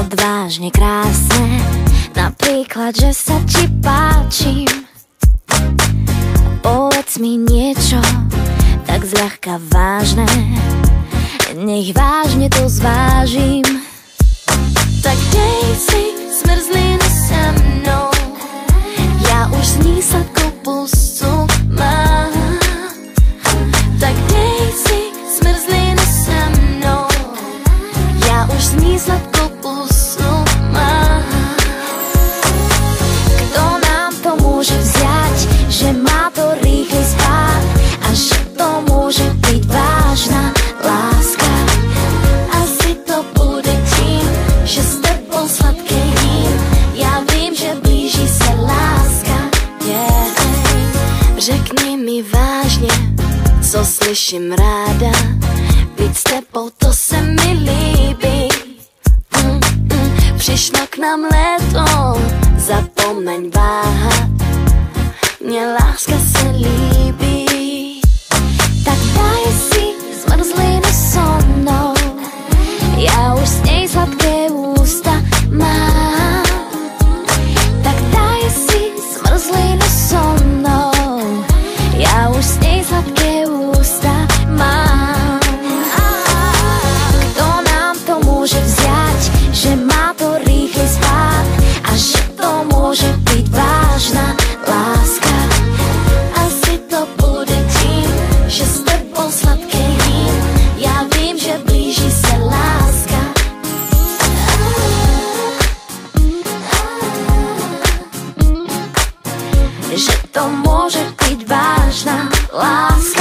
odvážne krásne, napríklad, že sa ti páčim. Povedz mi niečo tak zľahka vážne, nech vážne to zvážim. Tak dej si zmrzlinu se mnou, ja už z ní sladkou pusu mám. Tak dej si zmrzlinu se mnou, ja už z ní sladkou pusu mám. Kto nám to môže vziať, že má to rýchly spát a že to môže byť vážna láska? Asi to bude tím, že s tebou sladké jím. Ja vím, že blíži sa láska, yeah. Řekni mi vážne, co slyším ráda, byť s tebou to se mi líbí. Přišlo k nám léto, zapomeň váhat, mne láska se líbí. Tak daj si zmrzlinu so mnou, ja už z nej sladké ústa mám. Tak daj si zmrzlinu so mnou, ja už z nej sladké ústa mám. Kto nám to môže vziať, že má to rýchly spát a že to môže byť vážna láska? Asi to bude tím, že s tebou sladké jím. Ja vím, že blíži sa láska. Že to môže byť vážna láska.